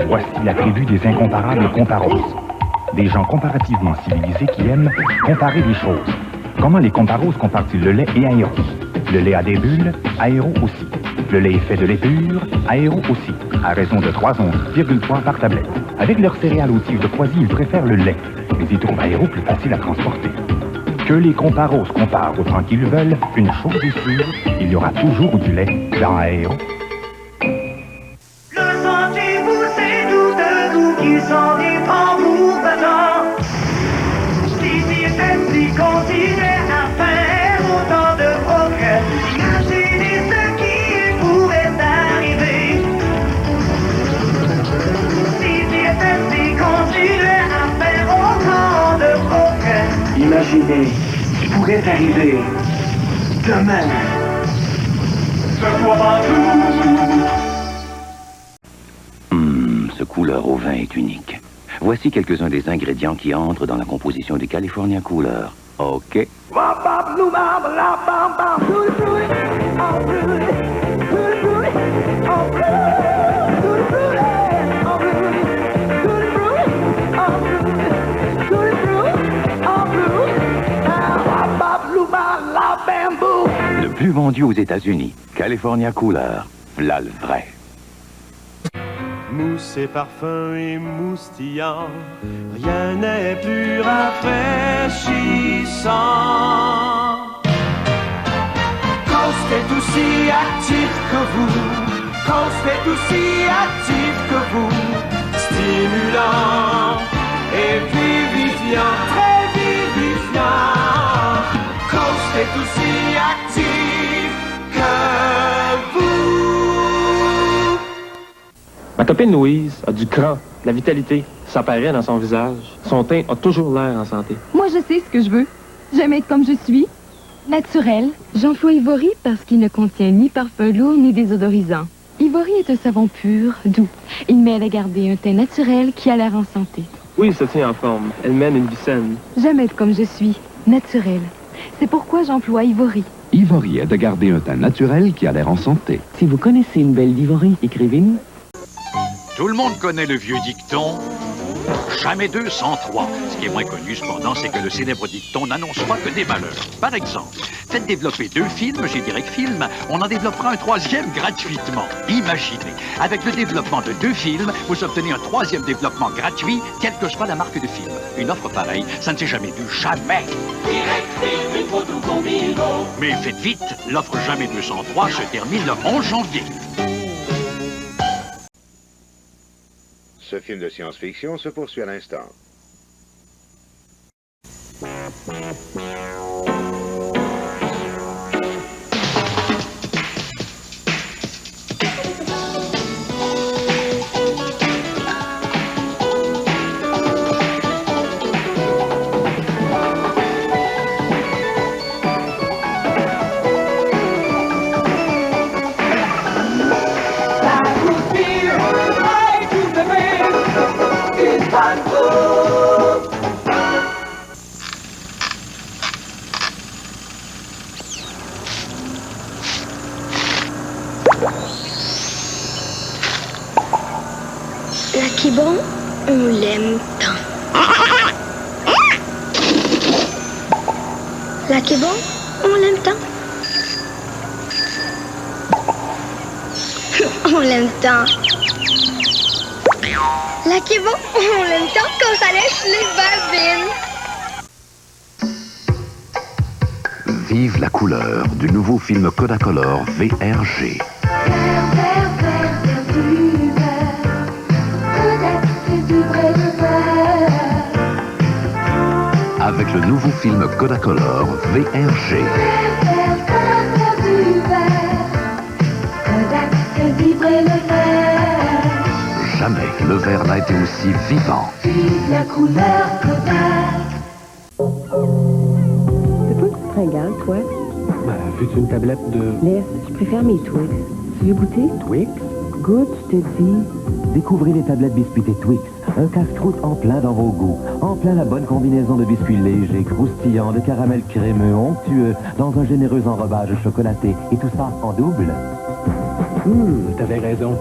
Voici la tribu des incomparables comparos. Des gens comparativement civilisés qui aiment comparer les choses. Comment les comparos comparent-ils le lait et aéro? Le lait a des bulles, aéro aussi. Le lait est fait de lait pur, aéro aussi, à raison de 3 onces,3 par tablette. Avec leur céréales aux tiges de Croisy, ils préfèrent le lait, mais ils trouvent aéro plus facile à transporter. Que les comparos comparent autant qu'ils veulent, une chose est sûre, il y aura toujours du lait dans aéro. Le sentez-vous, c'est tout de vous qui s'en est tambour battant. Si si continue à faire autant de progrès, imaginez ce qui pourrait arriver. Si continue à faire autant de progrès, imaginez ce qui pourrait arriver demain. Ce soir partout. Ce couleur au vin est unique. Voici quelques-uns des ingrédients qui entrent dans la composition du California Cooler. OK. Le plus vendu aux États-Unis, California Cooler. V'là le vrai. Mousse et parfum et moustillant, rien n'est plus rafraîchissant. Coast est aussi actif que vous, Coast est aussi actif que vous, stimulant et vivifiant, très vivifiant. Coast est aussi actif que vous. Ma copine Louise a du cran, de la vitalité. Ça paraît dans son visage. Son teint a toujours l'air en santé. Moi, je sais ce que je veux. J'aime être comme je suis. Naturel. J'emploie Ivory parce qu'il ne contient ni parfum lourd ni désodorisant. Ivory est un savon pur, doux. Il m'aide à garder un teint naturel qui a l'air en santé. Oui, il se tient en forme. Elle mène une vie saine. J'aime être comme je suis. Naturel. C'est pourquoi j'emploie Ivory. Ivory aide à garder un teint naturel qui a l'air en santé. Si vous connaissez une belle d'Ivory, écrivez-nous. Tout le monde connaît le vieux dicton « Jamais 2 sans 3 ». Ce qui est moins connu, cependant, c'est que le célèbre dicton n'annonce pas que des malheurs. Par exemple, faites développer 2 films chez Direct Film, on en développera un 3e gratuitement. Imaginez, avec le développement de 2 films, vous obtenez un 3e développement gratuit, quelle que soit la marque de film. Une offre pareille, ça ne s'est jamais vu, jamais. Direct Film, une photo combino. Mais faites vite, l'offre Jamais 203 se termine le 11 janvier. Ce film de science-fiction se poursuit à l'instant. Lucky Bon, on l'aime tant. Lucky Bon, on l'aime tant. On l'aime tant. Lucky Bon, on l'aime tant quand ça lèche les babines. Vive la couleur du nouveau film Kodacolor VRG. Avec le nouveau film Kodacolor VRG. Jamais le vert n'a été aussi vivant. Vive la couleur Kodak. T'as pas de fringale, toi? Veux-tu une tablette de... Laisse, je préfère mes Twix. Tu veux goûter? Twix? Goûte, je te dis. Découvrez les tablettes biscuitées Twix. Un casse-croûte en plein dans vos goûts. En plein la bonne combinaison de biscuits légers, croustillants, de caramel crémeux, onctueux, dans un généreux enrobage chocolaté. Et tout ça en double. T'avais raison.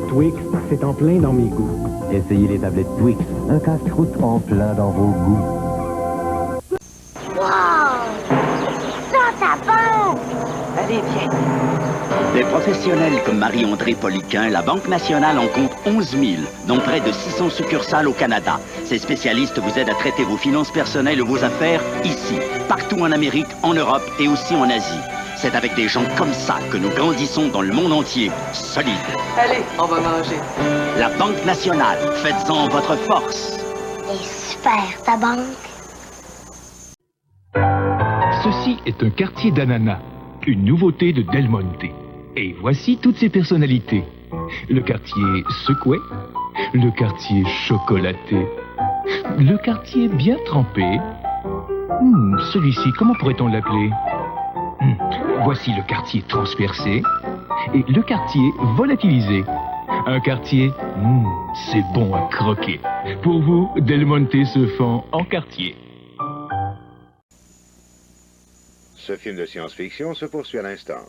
Twix, c'est en plein dans mes goûts. Essayez les tablettes Twix, un casse-croûte en plein dans vos goûts. Wow! Ça bombe! Allez, viens. Des professionnels comme Marie-André Poliquin, la Banque nationale en compte 11 000, dont près de 600 succursales au Canada. Ces spécialistes vous aident à traiter vos finances personnelles ou vos affaires ici, partout en Amérique, en Europe et aussi en Asie. C'est avec des gens comme ça que nous grandissons dans le monde entier, solides. Allez, on va manger. La Banque nationale, faites-en votre force. Et super, ta banque. Ceci est un quartier d'ananas, une nouveauté de Del Monte. Et voici toutes ses personnalités. Le quartier secoué, le quartier chocolaté, le quartier bien trempé. Celui-ci, comment pourrait-on l'appeler? Voici le quartier transpercé et le quartier volatilisé. Un quartier, c'est bon à croquer. Pour vous, Del Monte se fend en quartier. Ce film de science-fiction se poursuit à l'instant.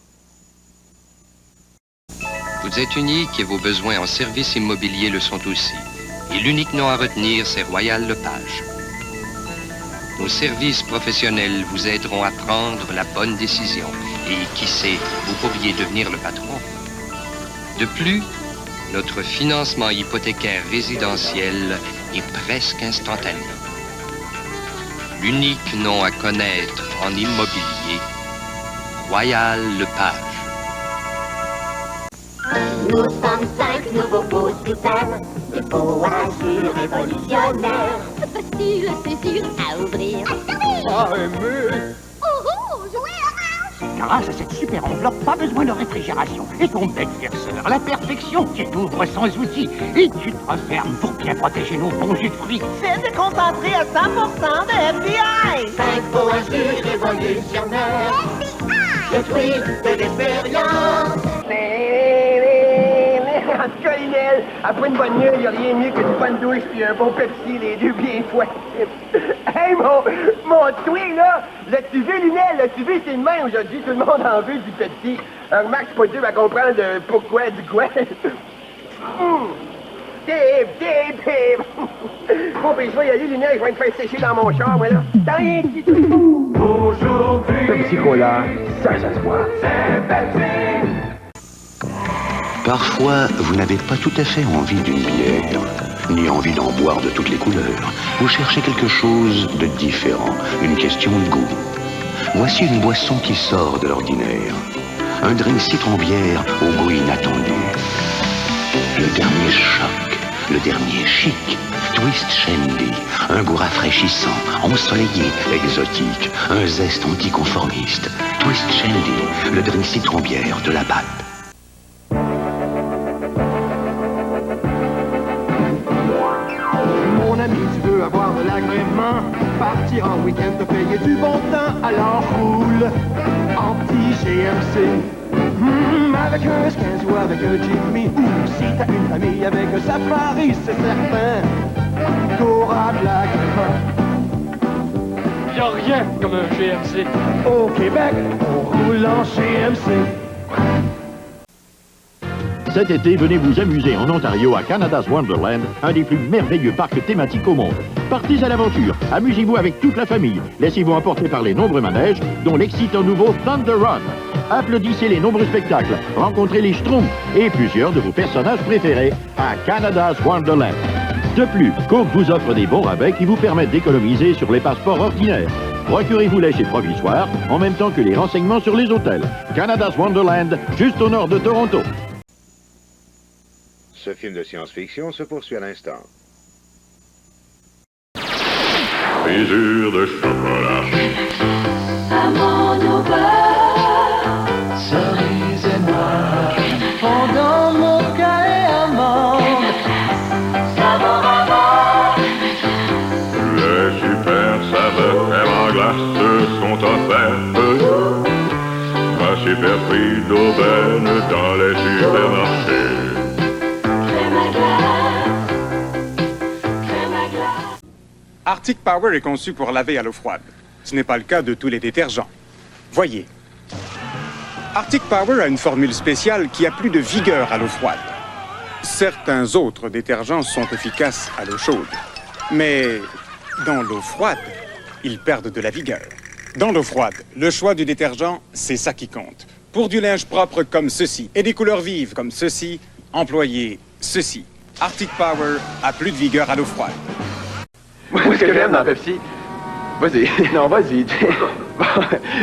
Vous êtes unique et vos besoins en services immobiliers le sont aussi. Et l'unique nom à retenir, c'est Royal Lepage. Nos services professionnels vous aideront à prendre la bonne décision. Et qui sait, vous pourriez devenir le patron. De plus, notre financement hypothécaire résidentiel est presque instantané. L'unique nom à connaître en immobilier, Royal Lepage. Nous sommes 5 nouveaux beaux systèmes, des beaux agir révolutionnaires. C'est facile à saisir, à ouvrir. Ah, aimer! Grâce à cette super enveloppe, pas besoin de réfrigération. Et ton bec verseur, la perfection, tu t'ouvres sans outils. Et tu te refermes pour bien protéger nos bons jus de fruits. C'est déconcentré à 100% de FBI! 5 beaux agir révolutionnaires. Le twist de l'expérience. En tout cas, Lionel, après une bonne nuit, il n'y a rien mieux que une bonne douche puis un bon Pepsi, les deux bien fouettés. Hey, mon twin, là, l'as-tu vu, Lionel? L'as-tu vu, c'est de même aujourd'hui, tout le monde en veut du Pepsi. Max, pas dur à comprendre de pourquoi, du quoi. Bon, ben, je vais y aller, Lionel, je vais me faire sécher dans mon char, moi, là. T'as rien dit, tout. Aujourd'hui, Pepsi Cola, ça se voit. C'est Pepsi. Parfois, vous n'avez pas tout à fait envie d'une bière, ni envie d'en boire de toutes les couleurs. Vous cherchez quelque chose de différent, une question de goût. Voici une boisson qui sort de l'ordinaire. Un drink citron-bière au goût inattendu. Le dernier choc, le dernier chic. Twist Shandy, un goût rafraîchissant, ensoleillé, exotique, un zeste anticonformiste. Twist Shandy, le drink citron-bière de la BAT. Tu veux avoir de l'agrément, partir en week-end, te payer du bon temps, alors roule en petit GMC. Avec un 15 ou avec un Jimmy, ou si t'as une famille avec un Safari, c'est certain, t'auras de l'agrément. Y'a rien comme un GMC. Au Québec, on roule en GMC. Cet été, venez vous amuser en Ontario à Canada's Wonderland, un des plus merveilleux parcs thématiques au monde. Partez à l'aventure, amusez-vous avec toute la famille, laissez-vous emporter par les nombreux manèges, dont l'excitant nouveau Thunder Run. Applaudissez les nombreux spectacles, rencontrez les Schtroumpfs et plusieurs de vos personnages préférés à Canada's Wonderland. De plus, Coke vous offre des bons rabais qui vous permettent d'économiser sur les passeports ordinaires. Procurez-vous-les chez Provisoire, en même temps que les renseignements sur les hôtels. Canada's Wonderland, juste au nord de Toronto. Ce film de science-fiction se poursuit à l'instant. Brisure de chocolat. Amande au beurre, cerise et noix, fondant mocha et amande, saveur amande. Les super saveurs crème en glace sont offertes. Un super prix d'aubaine dans les supermarchés. Arctic Power est conçu pour laver à l'eau froide. Ce n'est pas le cas de tous les détergents. Voyez. Arctic Power a une formule spéciale qui a plus de vigueur à l'eau froide. Certains autres détergents sont efficaces à l'eau chaude. Mais dans l'eau froide, ils perdent de la vigueur. Dans l'eau froide, le choix du détergent, c'est ça qui compte. Pour du linge propre comme ceci et des couleurs vives comme ceci, employez ceci. Arctic Power a plus de vigueur à l'eau froide. Moi, ce que j'aime dans Pepsi... Vas-y. Non, vas-y.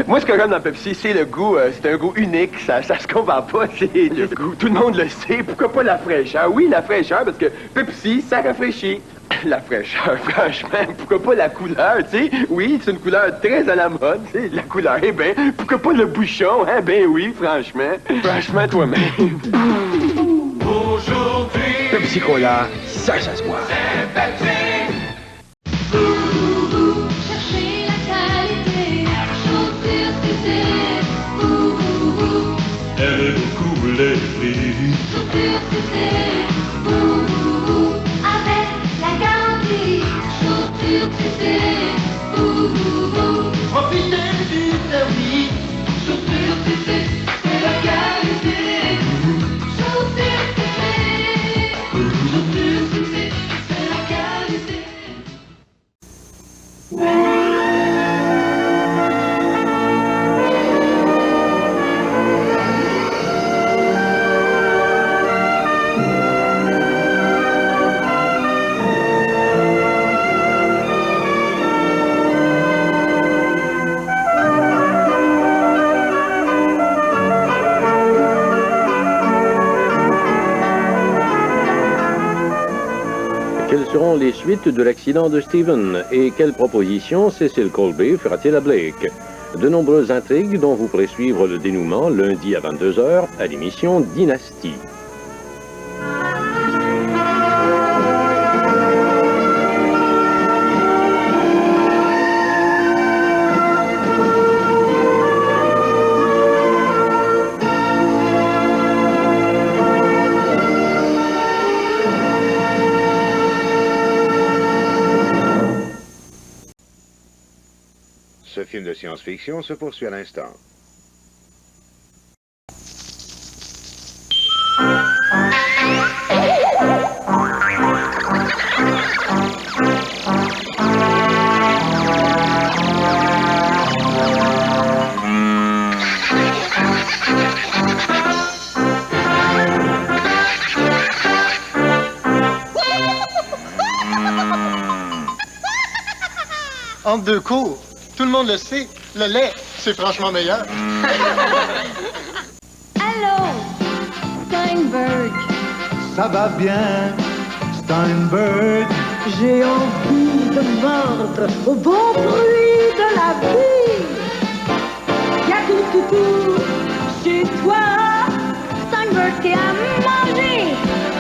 Moi, ce que j'aime dans Pepsi, c'est le goût. C'est un goût unique. Ça se compare pas. C'est le goût. Tout le monde le sait. Pourquoi pas la fraîcheur? Oui, la fraîcheur, parce que Pepsi, ça rafraîchit. La fraîcheur, franchement, pourquoi pas la couleur, tu sais? Oui, c'est une couleur très à la mode, tu sais, la couleur, eh ben, pourquoi pas le bouchon, hein? Ben oui, franchement. Franchement, toi-même. Aujourd'hui, Pepsi Cola, ça se voit. c'est Pepsi. Cherchez la qualité, chaussures CC. Elle beaucoup les prix. Chaussures CC. Avec la garantie, chaussures CC. Profitez du service. Chaussures CC, c'est la qualité. Chaussures CC. Chaussures CC, c'est la qualité. Quelles seront les suites de l'accident de Stephen et quelles propositions Cecil Colby fera-t-il à Blake? De nombreuses intrigues dont vous pourrez suivre le dénouement lundi à 22h à l'émission Dynastie. Ce film de science-fiction se poursuit à l'instant. Entre deux cours, tout le monde le sait, le lait, c'est franchement meilleur. Allô, Steinberg. Ça va bien, Steinberg. J'ai envie de mordre au bon bruit de la vie. Y'a tout chez toi. Steinberg, t'es à manger.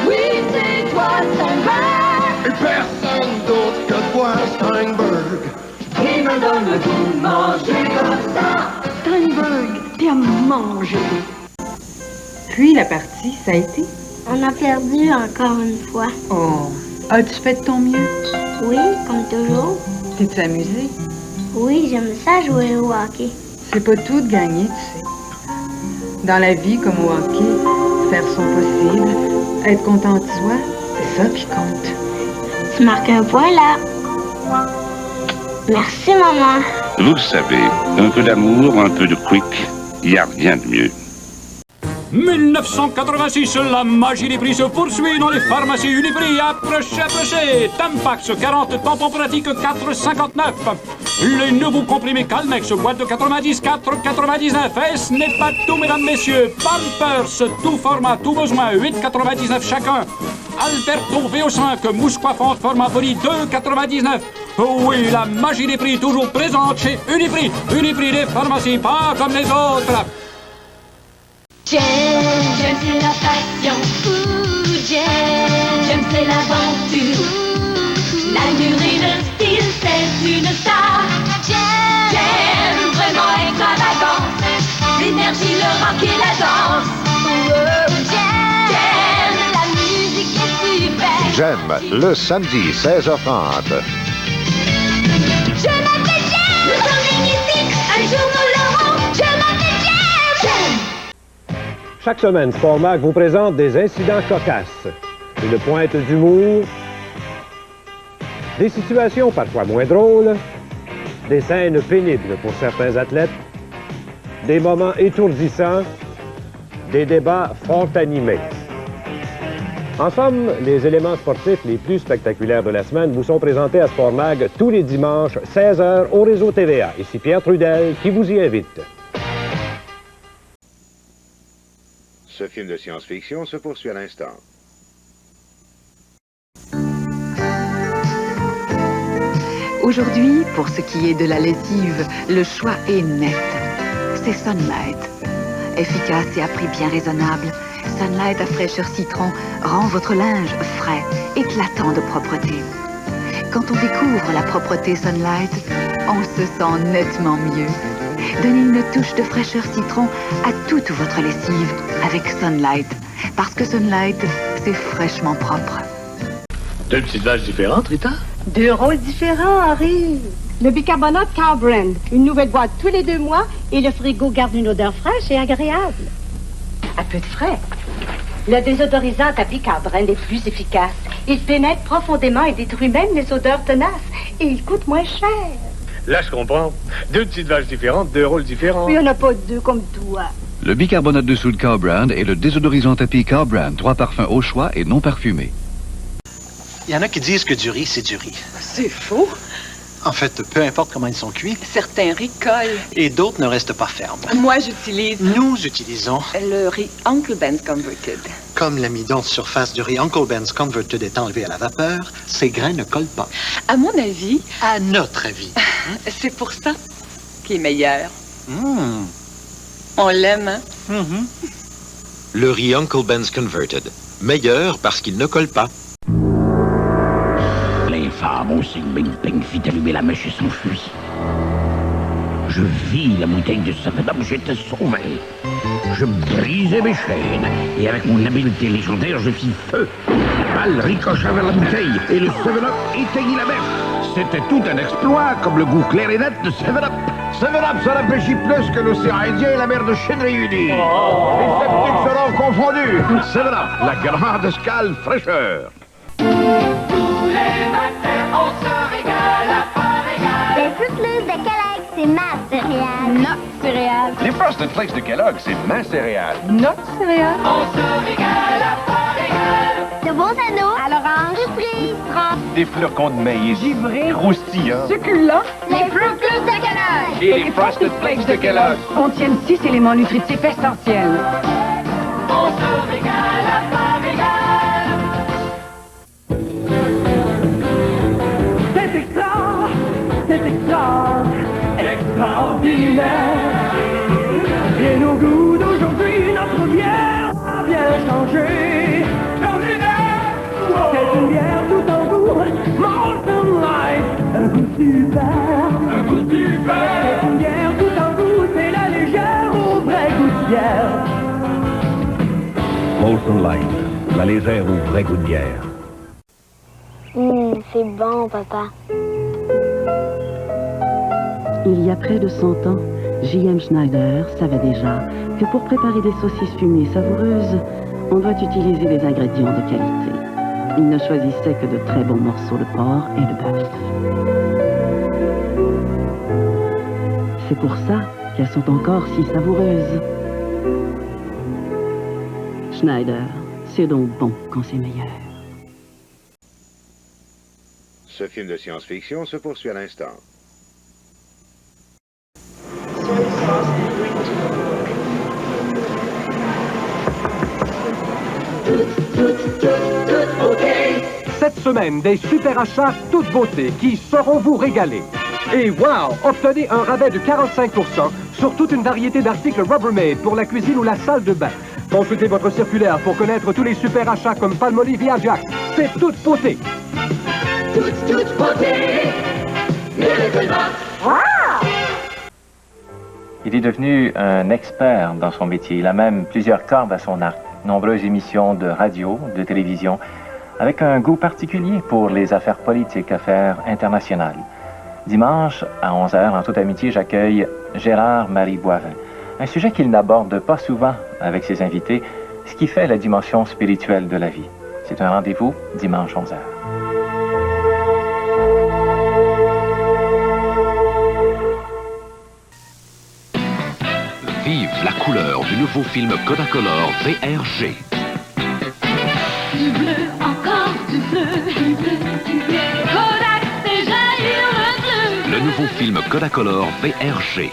Oui, c'est toi, Steinberg. Et personne d'autre que toi, Steinberg. Il me donne le goût de manger comme ça. Steinberg, t'es à manger. Puis la partie, ça a été? On a perdu encore une fois. Oh, as-tu fait de ton mieux? Oui, comme toujours. T'es-tu amusé? Oui, j'aime ça jouer au hockey. C'est pas tout de gagner, tu sais. Dans la vie, comme au hockey, faire son possible, être content de soi, c'est ça qui compte. Tu marques un point là. Merci, maman. Vous le savez, un peu d'amour, un peu de quick, il n'y a rien de mieux. 1986, la magie des prix se poursuit dans les pharmacies Uniprix. Approchez. Tampax, 40 tampons pratiques, 4,59. Les nouveaux comprimés Calmex, boîte de 90, 4,99. Ce n'est pas tout, mesdames, messieurs. Pampers, tout format, tout besoin, 8,99 chacun. Alberto VO5, mousse coiffante, format body, 2,99. Oui, la magie des prix toujours présente chez Uniprix. Uniprix des pharmacies, pas comme les autres. J'aime c'est la passion. J'aime c'est l'aventure. L'allure et le style, c'est une star. J'aime vraiment extravagance. L'énergie, le rock et la danse. J'aime la musique est super. J'aime, le samedi, 16h30. Je m'appelle J'aime. Nous sommes magnifiques. Un jour nous l'aurons. Je m'appelle J'aime. Chaque semaine, Sport Mag vous présente des incidents cocasses. une pointe d'humour, des situations parfois moins drôles, des scènes pénibles pour certains athlètes, des moments étourdissants, des débats fort animés. En somme, les éléments sportifs les plus spectaculaires de la semaine vous sont présentés à Sport Mag tous les dimanches, 16h, au réseau TVA. Ici Pierre Trudel qui vous y invite. Ce film de science-fiction se poursuit à l'instant. Aujourd'hui, pour ce qui est de la lessive, le choix est net. C'est Sunlight. Efficace et à prix bien raisonnable, Sunlight à fraîcheur citron rend votre linge frais, éclatant de propreté. Quand on découvre la propreté Sunlight, on se sent nettement mieux. Donnez une touche de fraîcheur citron à toute votre lessive avec Sunlight. Parce que Sunlight, c'est fraîchement propre. Deux petites vaches différentes, Rita? Deux rôles différents, Henri. Le bicarbonate Cow Brand, une nouvelle boîte tous les 2 mois et le frigo garde une odeur fraîche et agréable. Un peu de frais. Le désodorisant tapis Cow Brand est plus efficace. Il pénètre profondément et détruit même les odeurs tenaces. Et il coûte moins cher. Là, je comprends. Deux petites vaches différentes, deux rôles différents. Il n'y en a pas deux comme toi. Le bicarbonate de soude Cow Brand et le désodorisant tapis Cow Brand, 3 parfums au choix et non parfumés. Il y en a qui disent que du riz, c'est du riz. C'est faux. En fait, peu importe comment ils sont cuits. Certains riz collent. Et d'autres ne restent pas fermes. Moi, j'utilise... Nous utilisons... le riz Uncle Ben's Converted. Comme l'amidon de surface du riz Uncle Ben's Converted est enlevé à la vapeur, ces grains ne collent pas. À mon avis... À notre avis. C'est pour ça qu'il est meilleur. On l'aime, hein? Le riz Uncle Ben's Converted. Meilleur parce qu'il ne colle pas. L'infâme au signe Bing-Ping fit allumer la mèche et s'enfuit. Je vis la bouteille de 7-Up, j'étais sauvé. Je brisai mes chaînes, et avec mon habileté légendaire, je fis feu. La balle ricocha vers la bouteille, et le 7-Up éteignit la mèche. C'était tout un exploit, comme le goût clair et net de 7-Up. 7-Up, ça rafraîchit plus que l'océan Indien et la mer de Chine réunis. Les sceptiques seront confondus. 7-Up, la grande escale fraîcheur. Les Fruit Loops de Kellogg, c'est ma céréale. Notre céréale. Les Frosted Flakes de Kellogg, c'est ma céréale. Notre céréale. On se régale à pas régal. De bons anneaux. À l'orange. Surprise. Des flocons de maïs. Givrés. Croustillants. Succulents. Les Fruit Loops de Kellogg. Et les Frosted Flakes de Kellogg. Contiennent 6 éléments nutritifs essentiels. On se régale à pas régal. C'est extra, c'est extra, extraordinaire. Et nos goûts d'aujourd'hui, notre bière a bien changé. Ordinaire, c'est une bière tout en goût, Molson Light, un goût super, un goût super. C'est une bière tout en goût, c'est la légère au vrai goût de bière. Molson Light, la légère au vrai goût de bière. C'est bon, papa. Il y a près de 100 ans, J.M. Schneider savait déjà que pour préparer des saucisses fumées savoureuses, on doit utiliser des ingrédients de qualité. Il ne choisissait que de très bons morceaux de porc et de bœuf. C'est pour ça qu'elles sont encore si savoureuses. Schneider, c'est donc bon quand c'est meilleur. Ce film de science-fiction se poursuit à l'instant. Cette semaine, des super achats toute beauté qui sauront vous régaler. Et wow! Obtenez un rabais de 45% sur toute une variété d'articles Rubbermaid pour la cuisine ou la salle de bain. Consultez votre circulaire pour connaître tous les super achats comme Palmolive et Ajax. C'est toute beauté! Toute beauté, Miracle Box. Wow! Il est devenu un expert dans son métier. Il a même plusieurs cordes à son arc. Nombreuses émissions de radio, de télévision, avec un goût particulier pour les affaires politiques, affaires internationales. Dimanche, à 11h, en toute amitié, j'accueille Gérard-Marie Boivin. Un sujet qu'il n'aborde pas souvent avec ses invités, ce qui fait la dimension spirituelle de la vie. C'est un rendez-vous dimanche 11h. Vive la couleur du nouveau film Kodacolor VRG. Du bleu, encore du bleu, du bleu, du bleu. Kodak fait jaillir le bleu. Le nouveau film Kodacolor VRG.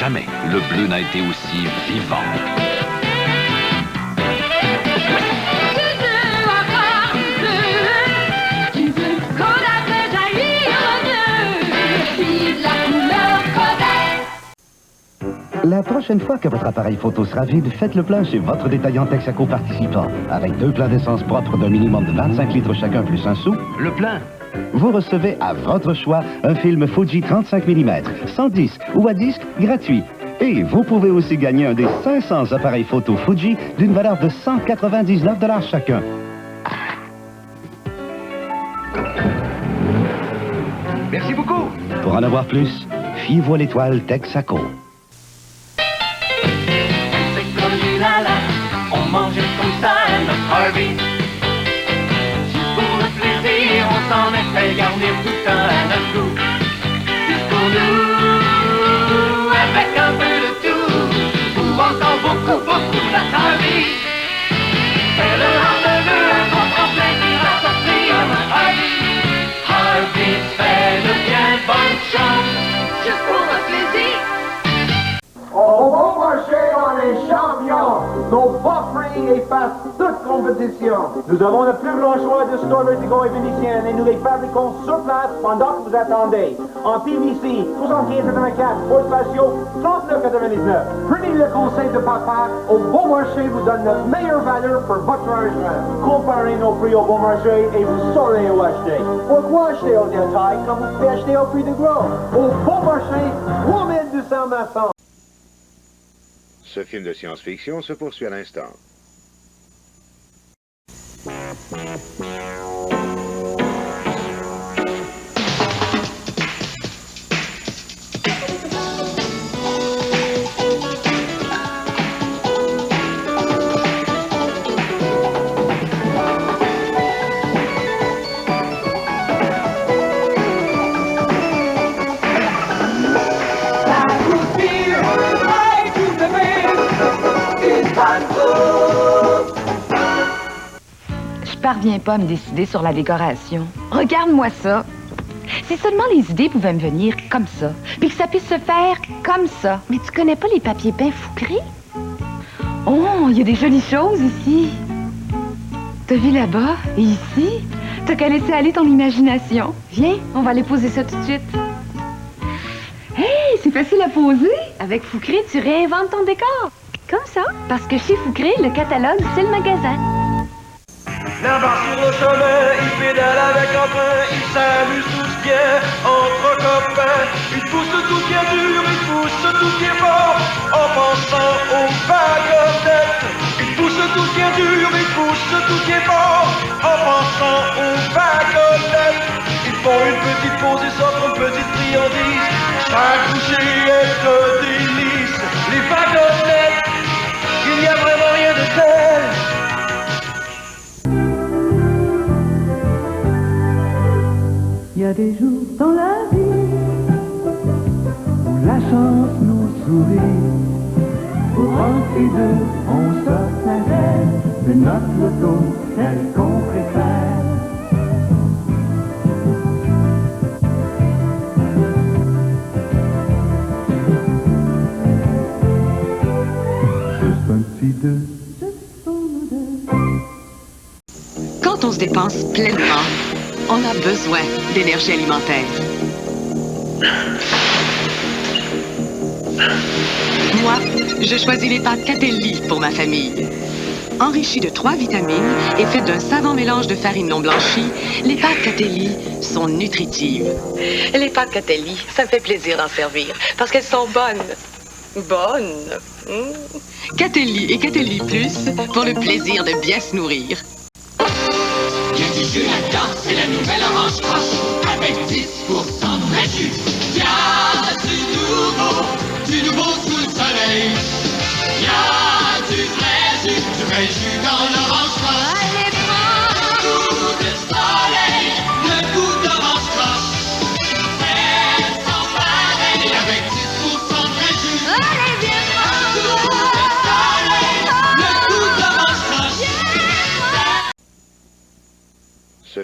Jamais le bleu n'a été aussi vivant. Du bleu, encore du bleu, du bleu. Kodak fait jaillir le bleu. Vive la couleur Kodak. La prochaine fois que votre appareil photo sera vide, faites le plein chez votre détaillant Texaco participant. Avec 2 pleins d'essence propres d'un minimum de 25 litres chacun plus 1 sou, le plein. Vous recevez à votre choix un film Fuji 35 mm, 110 ou à disque gratuit. Et vous pouvez aussi gagner un des 500 appareils photo Fuji d'une valeur de 199 $ chacun. Merci beaucoup. Pour en avoir plus, fiez-vous à l'étoile Texaco. On mangeait comme ça à notre Harvey. Juste pour le plaisir, on s'en est fait garder tout le temps à notre goût. Jusqu'au nous, avec un peu de tout, ou encore beaucoup, beaucoup de Harvey. C'est le rendez-vous qu'on prend plaisir à sortir notre Harvey. Harvey fait de bien bonnes choses, juste pour le plaisir. On va marcher dans les champions. Nos buffering efface toute compétition. Nous avons le plus grand choix de stores verticaux et vénitiennes et nous les fabriquons sur place pendant que vous attendez. En PVC, 75,84, haute spatio, 39,99. Prenez le conseil de papa. Au bon marché vous donne notre meilleure valeur pour votre argent. Comparez nos prix au bon marché et vous saurez où acheter. Pourquoi acheter au détail quand vous pouvez acheter au prix de gros? Au bon marché, 3200 maçons. Ce film de science-fiction se poursuit à l'instant. Je parviens pas à me décider sur la décoration. Regarde-moi ça. Si seulement les idées pouvaient me venir comme ça, puis que ça puisse se faire comme ça. Mais tu connais pas les papiers peints Foucré? Oh, il y a des jolies choses ici. T'as vu là-bas et ici? T'as qu'à laisser aller ton imagination. Viens, on va aller poser ça tout de suite. Hey, c'est facile à poser. Avec Foucré, tu réinventes ton décor. Comme ça. Parce que chez Foucré, le catalogue, c'est le magasin. Là-bas sur le chemin, il pédale avec entrain, il s'amuse tous bien, entre copains. Il pousse tout qui est dur, il pousse tout qui est fort, en pensant aux wagonnettes. Il pousse tout qui est dur, il pousse tout qui est fort, en pensant aux wagonnettes. Ils font une petite pause et s'offrent une petite friandise. Chaque bouchée est un délice. Les wagonnettes, il n'y a vraiment rien de tel. Il y a des jours dans la vie où la chance nous sourit. Pour rentrer de, on s'observe de notre loto, celle qu'on préfère. Juste un petit deux. Quand on se dépense pleinement, on a besoin d'énergie alimentaire. Moi, je choisis les pâtes Catelli pour ma famille. Enrichies de 3 vitamines et faites d'un savant mélange de farine non blanchie, les pâtes Catelli sont nutritives. Les pâtes Catelli, ça me fait plaisir d'en servir parce qu'elles sont bonnes. Bonnes. Catelli et Catelli Plus pour le plaisir de bien se nourrir. Il y a du jus là-dedans, c'est la nouvelle orange croche avec 10% de vrai jus. Il y a du nouveau sous le soleil. Il y a du vrai jus dans l'orange croche. Allez prendre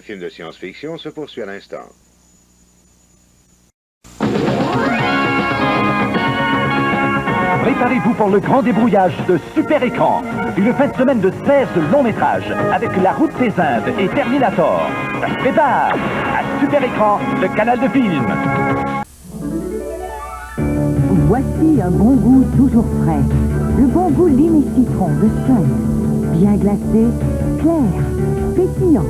Ce film de science-fiction se poursuit à l'instant. Préparez-vous pour le grand débrouillage de Super Écran. Une fin de semaine de 16 longs métrages avec La Route des Indes et Terminator. Ça se prépare à Super Écran, le canal de films. Voici un bon goût toujours frais. Le bon goût lime et citron de Sprite. Bien glacé, clair, pétillant.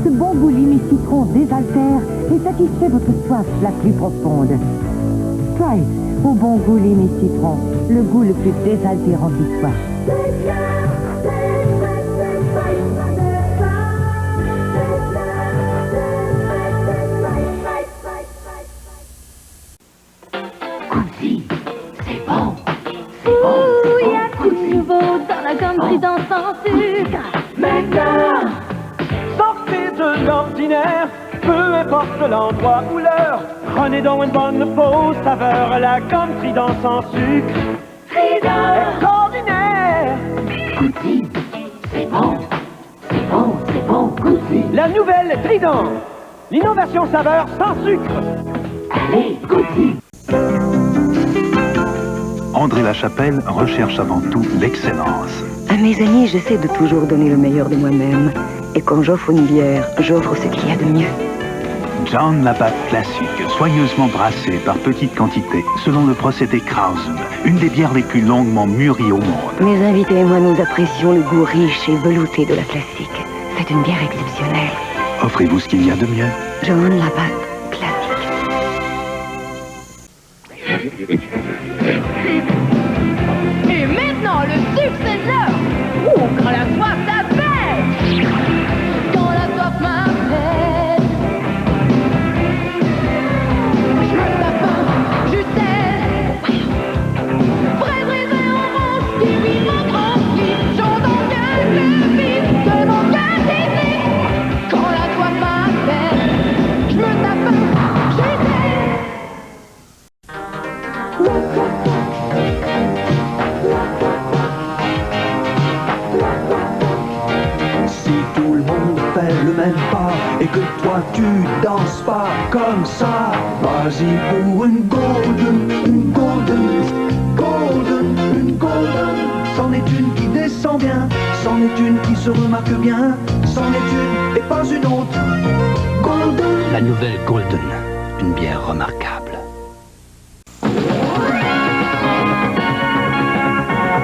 Ce bon goût lime et citron désaltère et satisfait votre soif la plus profonde. Sprite, au bon goût lime et citron, le goût le plus désaltérant qui soit. Cousi, c'est bon, c'est bon. Ouh, y a tout de nouveau dans la gomme Trident sans sucre. Maintenant, Sortez de l'ordinaire, peu importe l'endroit ou l'heure. Prenez donc une bonne fausse saveur, la gomme Trident sans sucre. Trident extraordinaire. Cousi, c'est bon, c'est bon, c'est bon, Cousi. La nouvelle Trident, l'innovation saveur sans sucre. Allez, Cousi. André Lachapelle recherche avant tout l'excellence. À mes amis, j'essaie de toujours donner le meilleur de moi-même. Et quand j'offre une bière, j'offre ce qu'il y a de mieux. John Labatt classique, soigneusement brassée par petites quantités, selon le procédé Krausen, une des bières les plus longuement mûries au monde. Mes invités et moi, nous apprécions le goût riche et velouté de la classique. C'est une bière exceptionnelle. Offrez-vous ce qu'il y a de mieux. John Labatt classique. Et maintenant, le succès de l'heure. Ouh, quand la soif t'appelle. Quand la soif m'appelle. Je me tape un justesse. Vrai brisé en rose, divinement transmis. J'entends bien le vide de mon cœur divin. Quand la soif m'appelle. Je me tape un justesse. Si tout le monde fait le même pas et que toi tu danses pas comme ça, vas-y pour une golden, une golden, golden, une golden. C'en est une qui descend bien, c'en est une qui se remarque bien, c'en est une et pas une autre. Golden. La nouvelle Golden, une bière remarquable.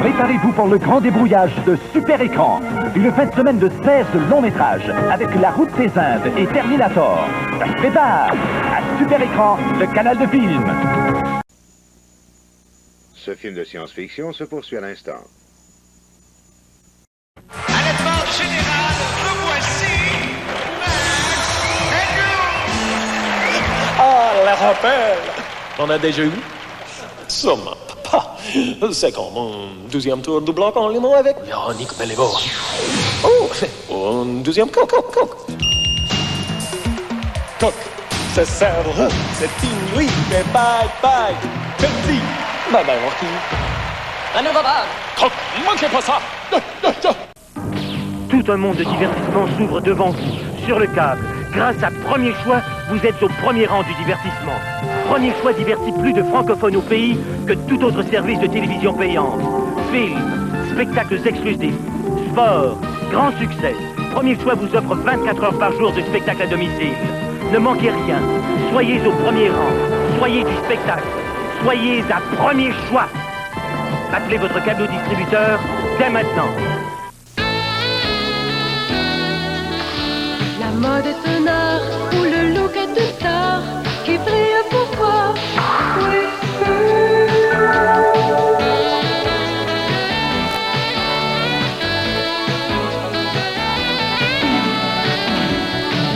Préparez-vous pour le grand débrouillage de Super Écran. Une fin de semaine de 16 longs métrages avec La Route des Indes et Terminator. Ça se prépare à Super Écran, le canal de films. Ce film de science-fiction se poursuit à l'instant. Allètement général, le voici, Max Ah, la rappel! On a déjà eu? Sûrement pas. C'est comme un deuxième tour de bloc en limon avec Véronique Béliveau. Oh, un deuxième coq. Coq, c'est Sèvres, c'est inouï, mais bye, petit. Bye, Marquis. La nouvelle barre. Coq, manquez pas ça. Tout un monde de divertissement s'ouvre devant vous, sur le câble. Grâce à Premier Choix, vous êtes au premier rang du divertissement. Premier Choix divertit plus de francophones au pays que tout autre service de télévision payante. Films, spectacles exclusifs, sport, grand succès. Premier Choix vous offre 24 heures par jour de spectacle à domicile. Ne manquez rien. Soyez au premier rang. Soyez du spectacle. Soyez à Premier Choix. Appelez votre câble distributeur dès maintenant. La mode est un art où le look est une star qui brille pour toi. Oui.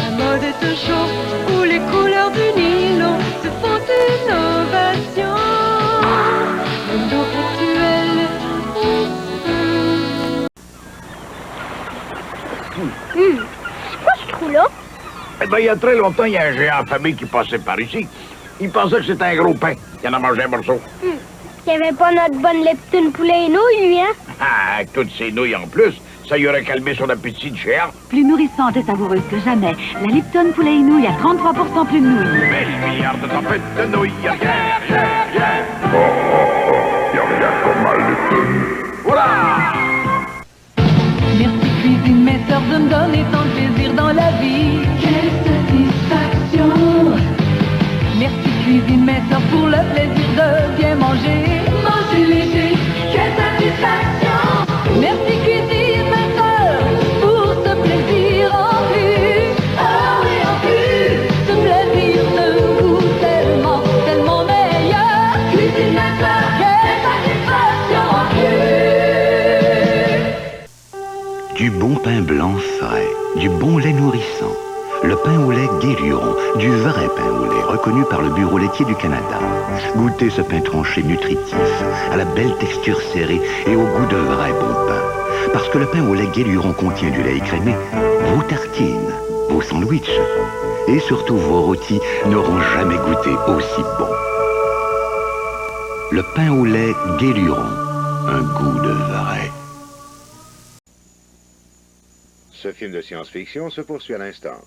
La mode est un show où les couleurs du nylon se font une ovation. Le look actuel. Là? Eh bien, il y a très longtemps, il y a un géant affamé qui passait par ici. Il pensait que c'était un gros pain. Il en a mangé un morceau. Il n'y avait pas notre bonne leptune poulet et nouilles, lui, hein? Ah, avec toutes ces nouilles en plus, Ça y aurait calmé son appétit de chair. Plus nourrissante et savoureuse que jamais. La Lipton poulet et nouilles à 33% plus de nouilles. Mais milliards de tempêtes de nouilles, y'a rien, rien. Y'a rien comme ma Lipton. Voilà! Merci cuisine maître de me donner tant de plaisir dans la vie. Quelle satisfaction! Merci cuisine maître pour le plaisir de bien manger. Manger léger, quelle satisfaction! Merci cuisine maître pour ce plaisir en plus. Ah oui en plus, ce plaisir de goût tellement, tellement meilleur. Cuisine maître, quelle satisfaction en plus. Du bon pain blanc frais, du bon lait nourrissant. Le pain au lait Guéluron, du vrai pain au lait reconnu par le Bureau laitier du Canada. Goûtez ce pain tranché nutritif, à la belle texture serrée et au goût de vrai bon pain. Parce que le pain au lait Guéluron contient du lait écrémé, vos tartines, vos sandwichs et surtout vos rôtis n'auront jamais goûté aussi bon. Le pain au lait Guéluron, un goût de vrai. Ce film de science-fiction se poursuit à l'instant.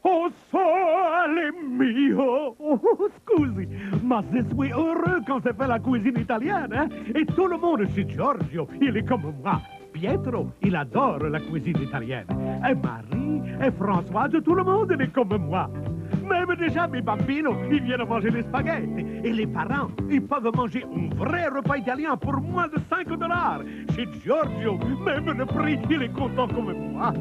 Oh, sole mio! Oh, scusi, ma je suis heureux quand c'est fait la cuisine italienne, hein? Et tout le monde chez Giorgio, il est comme moi. Pietro, il adore la cuisine italienne. Et Marie, et Françoise, tout le monde est comme moi. Même déjà mes bambinos, ils viennent manger les spaghettis. Et les parents, ils peuvent manger un vrai repas italien pour moins de $5. Chez Giorgio, même le prix, il est content comme moi.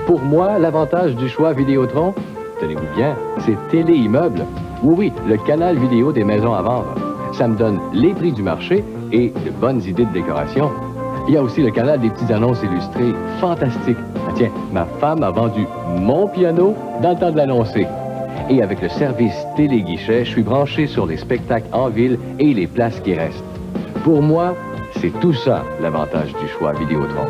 Pour moi, l'avantage du choix Vidéotron, tenez-vous bien, c'est Téléimmeuble. Oui, oui, le canal vidéo des maisons à vendre. Ça me donne les prix du marché et de bonnes idées de décoration. Il y a aussi le canal des petites annonces illustrées. Fantastique. Ah, tiens, ma femme a vendu mon piano dans le temps de l'annoncer. Et avec le service Téléguichet, je suis branché sur les spectacles en ville et les places qui restent. Pour moi, c'est tout ça, l'avantage du choix Vidéotron.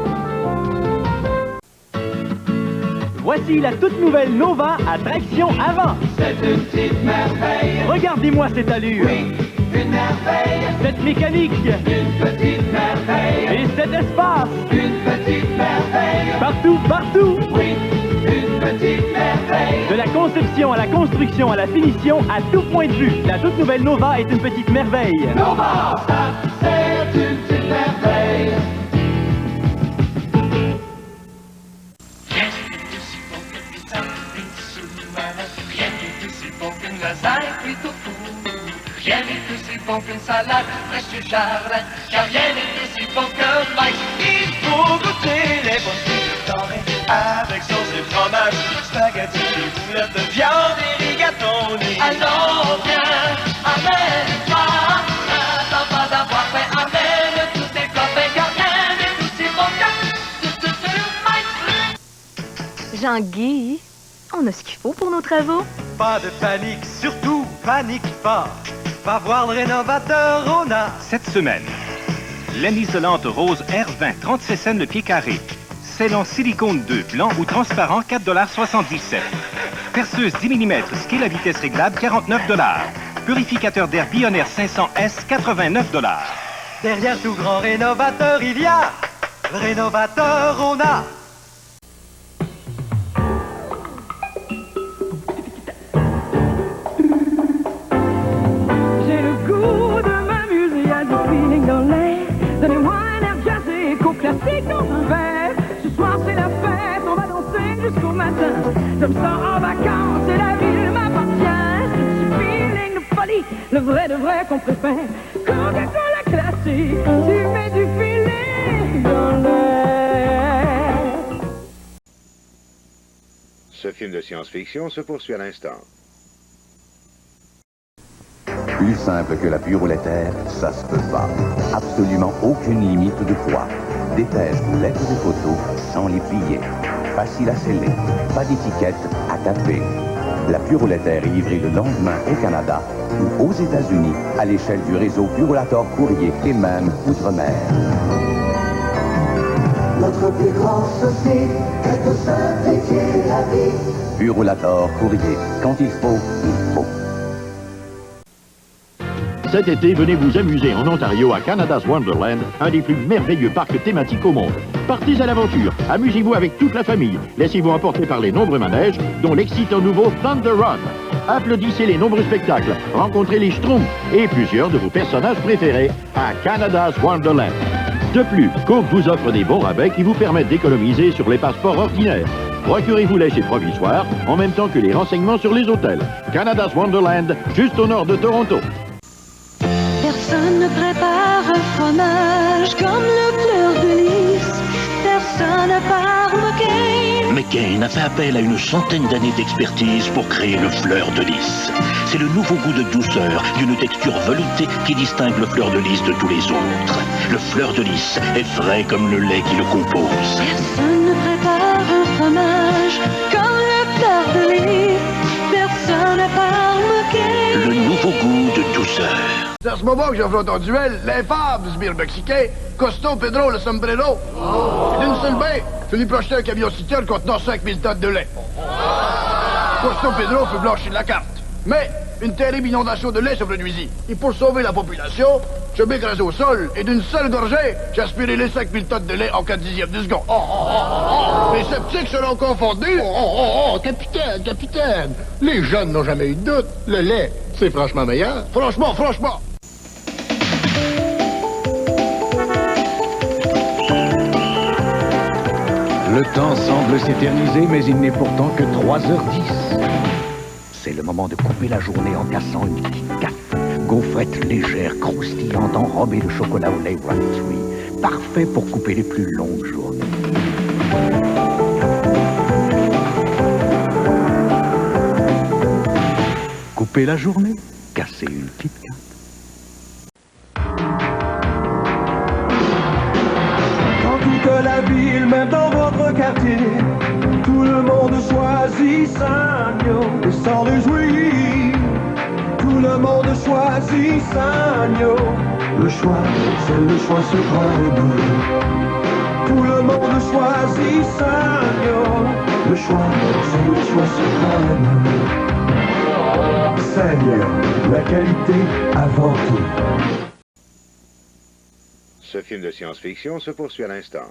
Voici la toute nouvelle Nova à traction avant. C'est une petite merveille. Regardez-moi cette allure. Oui, une merveille. Cette mécanique. Une petite merveille. Et cet espace. Une petite merveille. Partout, partout. Oui, une petite merveille. De la conception à la construction à la finition, à tout point de vue, la toute nouvelle Nova est une petite merveille. Nova, ça, c'est une petite merveille. Rien n'est aussi bon qu'une salade fraîche du jardin, car rien n'est aussi bon que maïs. Il faut goûter les bonnes frites dorées avec sauce et fromage, spaghetti, des boulettes de viande et rigatoni. Alors viens, amène-toi, n'attends pas d'avoir fait, amène tous tes copains, car rien n'est aussi bon que maïs. Jean-Guy, on a ce qu'il faut pour nos travaux. Pas de panique, surtout panique pas. Va voir le rénovateur Rona. Cette semaine, laine isolante rose R20, 36 cents le pied carré. Scellon silicone 2, blanc ou transparent, $4,77. Perceuse 10 mm, scale à vitesse réglable, $49. Purificateur d'air Bionaire 500S, $89. Derrière tout grand rénovateur, il y a le rénovateur Rona. Donnez-moi un air jazzé, classique dans un verre. Ce soir c'est la fête, on va danser jusqu'au matin. Je me sens en vacances et la ville m'appartient. Ce feeling de folie, le vrai de vrai qu'on préfère. Coca-Cola classique, tu mets du feeling dans l'air. Ce film de science-fiction se poursuit à l'instant. Plus simple que la pure laitière, ça se peut pas. Absolument aucune limite de poids. Dépêche vos lettres et photos sans les plier. Facile à sceller. Pas d'étiquette à taper. La pure laitière est livrée le lendemain au Canada ou aux États-Unis à l'échelle du réseau Purolator Courrier et même Outre-mer. Notre plus grand souci est de simplifier la vie. Purolator Courrier. Quand il faut, il faut. Cet été, venez vous amuser en Ontario à Canada's Wonderland, un des plus merveilleux parcs thématiques au monde. Partez à l'aventure, amusez-vous avec toute la famille, laissez-vous emporter par les nombreux manèges, dont l'excitant nouveau Thunder Run. Applaudissez les nombreux spectacles, rencontrez les Schtroumpfs et plusieurs de vos personnages préférés à Canada's Wonderland. De plus, Coke vous offre des bons rabais qui vous permettent d'économiser sur les passeports ordinaires. Procurez-vous-les chez Provisoire, en même temps que les renseignements sur les hôtels. Canada's Wonderland, juste au nord de Toronto. Personne ne prépare un fromage comme le fleur de lys. Personne à part McCain. McCain a fait appel à une centaine d'années d'expertise pour créer le fleur de lys. C'est le nouveau goût de douceur, d'une texture veloutée qui distingue le fleur de lys de tous les autres. Le fleur de lys est frais comme le lait qui le compose. Personne ne prépare un fromage comme le fleur de lys. Personne à part McCain. Le nouveau goût de douceur. C'est à ce moment que j'affronte en duel l'infâme sbire mexicain, Costo Pedro le Sombrero. D'une seule bain, Philippe acheter un camion citerne contenant 5000 tonnes de lait. Costo Pedro peut blanchir la carte. Mais une terrible inondation de lait se produisit. Et pour sauver la population, je m'écrasais au sol et d'une seule gorgée, j'aspirais les 5000 tonnes de lait en 4/10 de seconde. Les sceptiques seront confondus. Capitaine, les jeunes n'ont jamais eu de doute. Le lait, c'est franchement meilleur. Franchement. Le temps semble s'éterniser, mais il n'est pourtant que 3h10. C'est le moment de couper la journée en cassant une petite gaffe. Gaufrette légère, croustillante, enrobée de chocolat au lait Run-Free. Parfait pour couper les plus longues journées. Couper la journée, casser une petite gaffe. Dans toute la ville, même dans votre quartier, tout le monde choisit Sagno et s'en réjouit. Tout le monde choisit Sagno. Le choix, c'est le choix suprême. Tout le monde choisit Sagno. Le choix, c'est le choix suprême. Sagno, la qualité avant tout. Ce film de science-fiction se poursuit à l'instant.